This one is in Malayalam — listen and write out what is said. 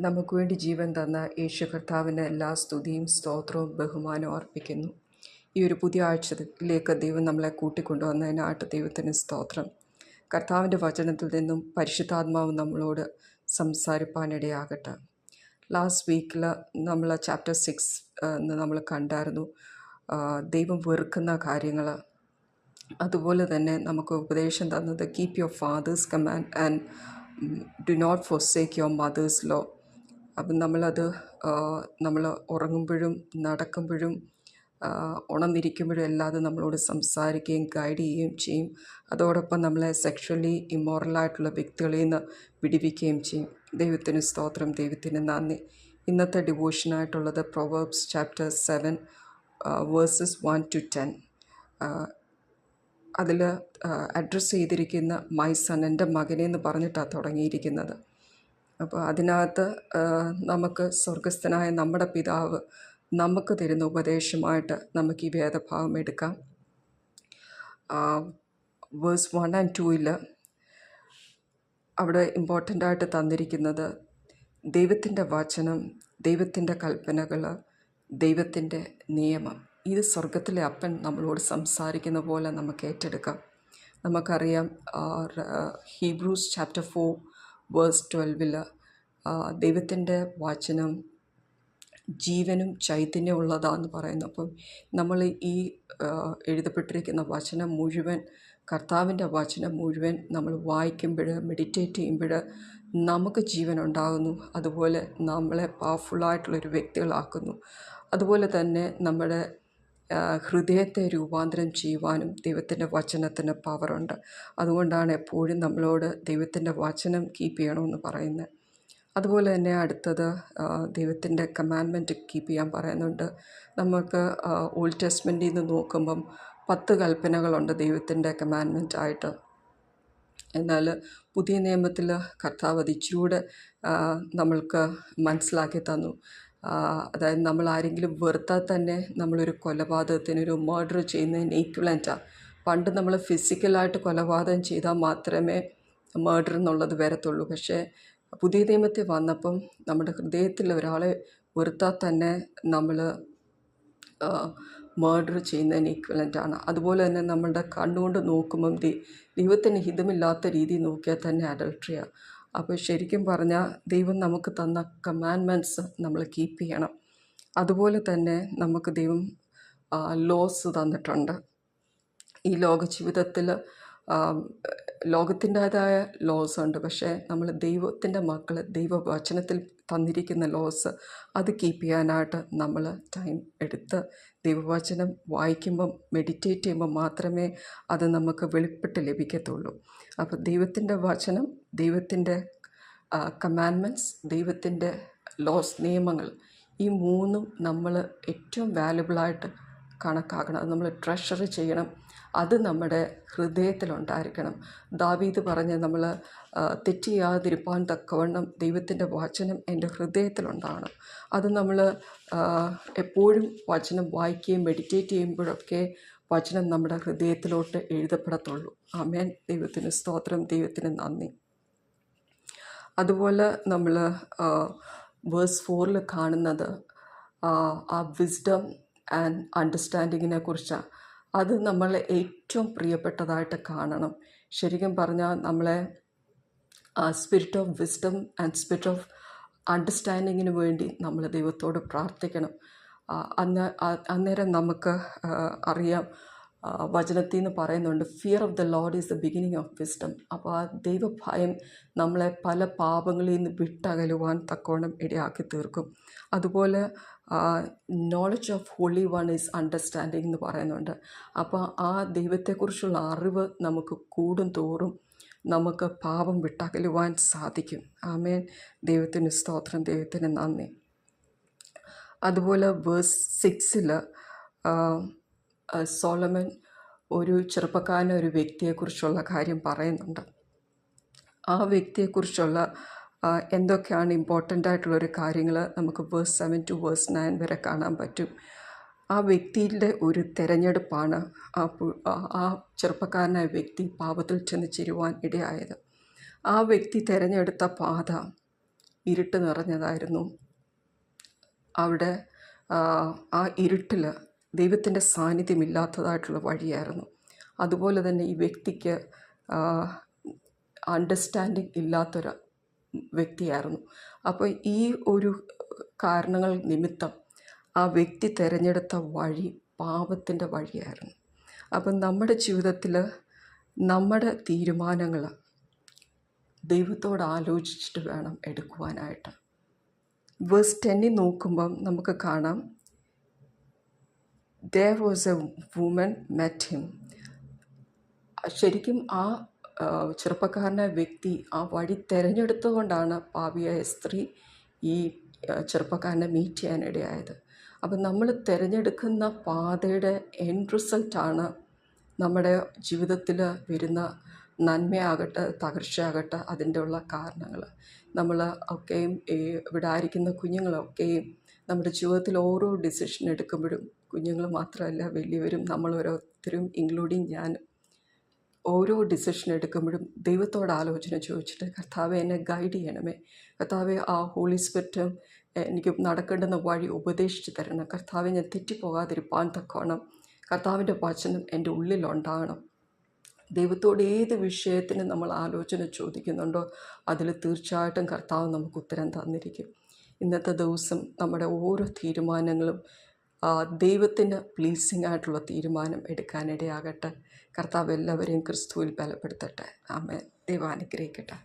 നമുക്ക് വേണ്ടി ജീവൻ തന്ന യേശു കർത്താവിന് എല്ലാ സ്തുതിയും സ്തോത്രവും ബഹുമാനവും അർപ്പിക്കുന്നു. ഈ ഒരു പുതിയ ആഴ്ചയിലേക്ക് ദൈവം നമ്മളെ കൂട്ടിക്കൊണ്ടുവന്നതിനായിട്ട് ദൈവത്തിന് സ്തോത്രം. കർത്താവിൻ്റെ വചനത്തിൽ നിന്നും പരിശുദ്ധാത്മാവ് നമ്മളോട് സംസാരിപ്പാനിടയാകട്ടെ. ലാസ്റ്റ് വീക്കിൽ നമ്മൾ ചാപ്റ്റർ 6 നമ്മൾ കണ്ടായിരുന്നു, ദൈവം വെറുക്കുന്ന കാര്യങ്ങൾ. അതുപോലെ തന്നെ നമുക്ക് ഉപദേശം തന്നത് keep your father's command and do not forsake your mother's law. അപ്പം നമ്മൾ ഉറങ്ങുമ്പോഴും നടക്കുമ്പോഴും ഉണർന്നിരിക്കുമ്പോഴും അല്ലാതെ നമ്മളോട് സംസാരിക്കുകയും ഗൈഡ് ചെയ്യുകയും ചെയ്യും. അതോടൊപ്പം നമ്മളെ സെക്ഷലി ഇമ്മോറലായിട്ടുള്ള വ്യക്തികളിൽ നിന്ന് വിടുവിക്കുകയും ചെയ്യും. ദൈവത്തിന് സ്തോത്രം, ദൈവത്തിന് നന്ദി. ഇന്നത്തെ ഡിവോഷനായിട്ടുള്ളത് പ്രൊവേർബ്സ് ചാപ്റ്റർ 7 വേഴ്സസ് 1 to 10. അതിൽ അഡ്രസ്സ് ചെയ്തിരിക്കുന്ന മൈ സൺ, എൻ്റെ മകനെ എന്ന് പറഞ്ഞിട്ടാണ് തുടങ്ങിയിരിക്കുന്നത്. അപ്പോൾ അതിനകത്ത് നമുക്ക് സ്വർഗസ്ഥനായ നമ്മുടെ പിതാവ് നമുക്ക് തരുന്ന ഉപദേശമായിട്ട് നമുക്ക് ഈ വേദഭാഗം എടുക്കാം. വേഴ്സ് 1 and 2 അവിടെ ഇമ്പോർട്ടൻ്റായിട്ട് തന്നിരിക്കുന്നത് ദൈവത്തിൻ്റെ വചനം, ദൈവത്തിൻ്റെ കൽപ്പനകൾ, ദൈവത്തിൻ്റെ നിയമം. ഇത് സ്വർഗത്തിലെ അപ്പൻ നമ്മളോട് സംസാരിക്കുന്ന പോലെ നമുക്ക് ഏറ്റെടുക്കാം. നമുക്കറിയാം ഹീബ്രൂസ് ചാപ്റ്റർ 4 വേഴ്സ് 12 ദൈവത്തിൻ്റെ വചനം ജീവനും ചൈതന്യം ഉള്ളതാണെന്ന് പറയുന്നു. അപ്പം നമ്മൾ ഈ എഴുതപ്പെട്ടിരിക്കുന്ന വചനം മുഴുവൻ, കർത്താവിൻ്റെ വചനം മുഴുവൻ നമ്മൾ വായിക്കുമ്പോൾ, മെഡിറ്റേറ്റ് ചെയ്യുമ്പോൾ നമുക്ക് ജീവൻ ഉണ്ടാകുന്നു. അതുപോലെ നമ്മളെ പവർഫുള്ളായിട്ടുള്ളൊരു വ്യക്തികളാക്കുന്നു. അതുപോലെ തന്നെ നമ്മുടെ ഹൃദയത്തെ രൂപാന്തരം ചെയ്യുവാനും ദൈവത്തിൻ്റെ വചനത്തിന് പവറുണ്ട്. അതുകൊണ്ടാണ് എപ്പോഴും നമ്മളോട് ദൈവത്തിൻ്റെ വചനം കീപ്പ് ചെയ്യണമെന്ന് പറയുന്നത്. അതുപോലെ തന്നെ അടുത്തത് ദൈവത്തിൻ്റെ കമാൻഡ്മെൻറ്റ് കീപ്പ് ചെയ്യാൻ പറയുന്നുണ്ട്. നമുക്ക് ഓൾഡ് ടെസ്റ്റ്മെൻറ്റിൽ നിന്ന് നോക്കുമ്പം 10 കൽപ്പനകളുണ്ട് ദൈവത്തിൻ്റെ കമാൻഡ്മെൻറ്റായിട്ട്. എന്നാൽ പുതിയ നിയമത്തിൽ കർത്താവ് അത് ഇച്ചിരൂടെ നമ്മൾക്ക് മനസ്സിലാക്കി തന്നു. അതായത് നമ്മൾ ആരെങ്കിലും വെറുത്താൽ തന്നെ നമ്മളൊരു കൊലപാതകത്തിനൊരു മർഡർ ചെയ്യുന്നതിന് ഈക്വലൻ്റാണ്. പണ്ട് നമ്മൾ ഫിസിക്കലായിട്ട് കൊലപാതകം ചെയ്താൽ മാത്രമേ മർഡർ എന്നുള്ളത് വരത്തുള്ളൂ. പക്ഷേ പുതിയ നിയമത്തിൽ വന്നപ്പം നമ്മുടെ ഹൃദയത്തിൽ ഒരാളെ വെറുത്താൽ തന്നെ നമ്മൾ മർഡർ ചെയ്യുന്നതിന് ഈക്വലൻ്റാണ്. അതുപോലെ തന്നെ നമ്മളുടെ കണ്ണുകൊണ്ട് നോക്കുമ്പം ദൈവത്തിന് ഹിതമില്ലാത്ത രീതി നോക്കിയാൽ തന്നെ അഡൾട്ടറിയാണ്. അപ്പോൾ ശരിക്കും പറഞ്ഞാൽ ദൈവം നമുക്ക് തന്ന കമാൻഡ്മെൻറ്റ്സ് നമ്മൾ കീപ്പ് ചെയ്യണം. അതുപോലെ തന്നെ നമുക്ക് ദൈവം ലോസ് തന്നിട്ടുണ്ട്. ഈ ലോക ജീവിതത്തിൽ ലോകത്തിൻ്റേതായ ലോസ് ഉണ്ട്. പക്ഷേ നമ്മൾ ദൈവത്തിൻ്റെ മക്കൾ, ദൈവവചനത്തിൽ തന്നിരിക്കുന്ന ലോസ് അത് കീപ്പ് ചെയ്യാനായിട്ട് നമ്മൾ ടൈം എടുത്ത് ദൈവവചനം വായിക്കുമ്പം, മെഡിറ്റേറ്റ് ചെയ്യുമ്പോൾ മാത്രമേ അത് നമുക്ക് വെളിപ്പെട്ട് ലഭിക്കത്തുള്ളൂ. അപ്പോൾ ദൈവത്തിൻ്റെ വചനം, ദൈവത്തിൻ്റെ കമാൻഡ്മെൻറ്റ്സ്, ദൈവത്തിൻ്റെ ലോസ്, നിയമങ്ങൾ, ഈ മൂന്നും നമ്മൾ ഏറ്റവും വാല്യുബിളായിട്ട് കണക്കാക്കണം. അത് നമ്മൾ ട്രഷർ ചെയ്യണം. അത് നമ്മുടെ ഹൃദയത്തിലുണ്ടായിരിക്കണം. ദാവീദ് പറഞ്ഞ് നമ്മൾ തെറ്റ് ചെയ്യാതിരിപ്പാൻ തക്കവണ്ണം ദൈവത്തിൻ്റെ വചനം എൻ്റെ ഹൃദയത്തിലുണ്ടാകണം. അത് നമ്മൾ എപ്പോഴും വചനം വായിക്കുകയും മെഡിറ്റേറ്റ് ചെയ്യുമ്പോഴൊക്കെ വചനം നമ്മുടെ ഹൃദയത്തിലോട്ട് എഴുതപ്പെടത്തുള്ളൂ. ആമേൻ. ദൈവത്തിന് സ്തോത്രം, ദൈവത്തിന് നന്ദി. അതുപോലെ നമ്മൾ വേഴ്സ് 4 കാണുന്നത് ആ വിസ്ഡം ആൻഡ് അണ്ടർസ്റ്റാൻഡിങ്ങിനെ കുറിച്ചാണ്. അത് നമ്മളെ ഏറ്റവും പ്രിയപ്പെട്ടതായിട്ട് കാണണം. ശരിക്കും പറഞ്ഞാൽ നമ്മളെ spirit of wisdom and spirit of അണ്ടർസ്റ്റാൻഡിങ്ങിന് വേണ്ടി നമ്മൾ ദൈവത്തോട് പ്രാർത്ഥിക്കണം. അന്നേരം നമുക്ക് അറിയാം, വചനത്തിൽ നിന്ന് പറയുന്നുണ്ട്, fear of the Lord is the beginning of wisdom. അപ്പോൾ ആ ദൈവഭയം നമ്മളെ പല പാപങ്ങളിൽ നിന്ന് വിട്ടകലുവാൻ തക്കവണ്ണം ഇടയാക്കി തീർക്കും. അതുപോലെ knowledge of holy one is understanding എന്ന് പറയുന്നുണ്ട്. അപ്പോൾ ആ ദൈവത്തെക്കുറിച്ചുള്ള അറിവ് നമുക്ക് കൂടും തോറും നമുക്ക് പാപം വിട്ടകലുവാൻ സാധിക്കും. ആമേൻ. ദൈവത്തിന് സ്തോത്രം, ദൈവത്തിന് നന്ദി. അതുപോലെ വേഴ്സ് 6 സോളമൻ ഒരു ചെറുപ്പക്കാരനെ, ഒരു വ്യക്തിയെക്കുറിച്ചുള്ള കാര്യം പറയുന്നുണ്ട്. ആ വ്യക്തിയെക്കുറിച്ചുള്ള എന്തൊക്കെയാണ് ഇമ്പോർട്ടൻ്റ് ആയിട്ടുള്ളൊരു കാര്യങ്ങൾ നമുക്ക് വേഴ്സ് 7 to വേഴ്സ് 9 വരെ കാണാൻ പറ്റും. ആ വ്യക്തിയുടെ ഒരു തിരഞ്ഞെടുപ്പാണ് ആ ചെറുപ്പക്കാരനായ വ്യക്തി പാപത്തിൽ ചെന്ന് ചേരുവാൻ ഇടയായത്. ആ വ്യക്തി തിരഞ്ഞെടുത്ത പാത ഇരുട്ട് നിറഞ്ഞതായിരുന്നു. അവിടെ ആ ഇരുട്ടിൽ ദൈവത്തിൻ്റെ സാന്നിധ്യമില്ലാത്തതായിട്ടുള്ള വഴിയായിരുന്നു. അതുപോലെ തന്നെ ഈ വ്യക്തിക്ക് അണ്ടർസ്റ്റാൻഡിങ് ഇല്ലാത്തൊരു വ്യക്തിയായിരുന്നു. അപ്പോൾ ഈ ഒരു കാരണങ്ങൾ നിമിത്തം ആ വ്യക്തി തിരഞ്ഞെടുത്ത വഴി പാപത്തിൻ്റെ വഴിയായിരുന്നു. അപ്പം നമ്മുടെ ജീവിതത്തിൽ നമ്മുടെ തീരുമാനങ്ങൾ ദൈവത്തോട് ആലോചിച്ചിട്ട് വേണം എടുക്കുവാനായിട്ട്. വേഴ്സ് 10 നോക്കുമ്പം നമുക്ക് കാണാം, there was a woman met him. ശരിക്കും ആ ചെറുപ്പക്കാരനായ വ്യക്തി ആ വഴി തിരഞ്ഞെടുത്തുകൊണ്ടാണ് പാപിയായ സ്ത്രീ ഈ ചെറുപ്പക്കാരനെ മീറ്റ് ചെയ്യാനിടയായത്. അപ്പം നമ്മൾ തിരഞ്ഞെടുക്കുന്ന പാതയുടെ എൻഡ് റിസൾട്ടാണ് നമ്മുടെ ജീവിതത്തിൽ വരുന്ന നന്മയാകട്ടെ തകർച്ചയാകട്ടെ അതിൻ്റെ ഉള്ള കാരണങ്ങൾ. നമ്മൾ ഒക്കെയും ഇവിടെ ആയിരിക്കുന്ന കുഞ്ഞുങ്ങളൊക്കെയും നമ്മുടെ ജീവിതത്തിൽ ഓരോ ഡിസിഷൻ എടുക്കുമ്പോഴും, കുഞ്ഞുങ്ങൾ മാത്രമല്ല വലിയവരും നമ്മൾ ഓരോരുത്തരും ഇൻക്ലൂഡിങ് ഞാൻ, ഓരോ ഡിസിഷൻ എടുക്കുമ്പോഴും ദൈവത്തോട് ആലോചന ചോദിച്ചിട്ട്, കർത്താവെ എന്നെ ഗൈഡ് ചെയ്യണമേ, കർത്താവെ ആ ഹോളി സ്പിരിറ്റ് എനിക്ക് നടക്കേണ്ടുന്ന വഴി ഉപദേശിച്ച് തരണം, കർത്താവെ ഞാൻ തെറ്റിപ്പോകാതിരിപ്പാൻ തക്കോണം കർത്താവിൻ്റെ വചനം എൻ്റെ ഉള്ളിലുണ്ടാകണം. ദൈവത്തോട് ഏത് വിഷയത്തിന് നമ്മൾ ആലോചന ചോദിക്കുന്നുണ്ടോ അതിൽ തീർച്ചയായിട്ടും കർത്താവ് നമുക്ക് ഉത്തരം തന്നിരിക്കും. ഇന്നത്തെ ദിവസം നമ്മുടെ ഓരോ തീരുമാനങ്ങളും ദൈവത്തിന് പ്ലീസിങ് ആയിട്ടുള്ള തീരുമാനം എടുക്കാനിടയാകട്ടെ. കർത്താവ് എല്ലാവരെയും ക്രിസ്തുവിൽ ബലപ്പെടുത്തട്ടെ. ആമേൻ. ദൈവം അനുഗ്രഹിക്കട്ടെ.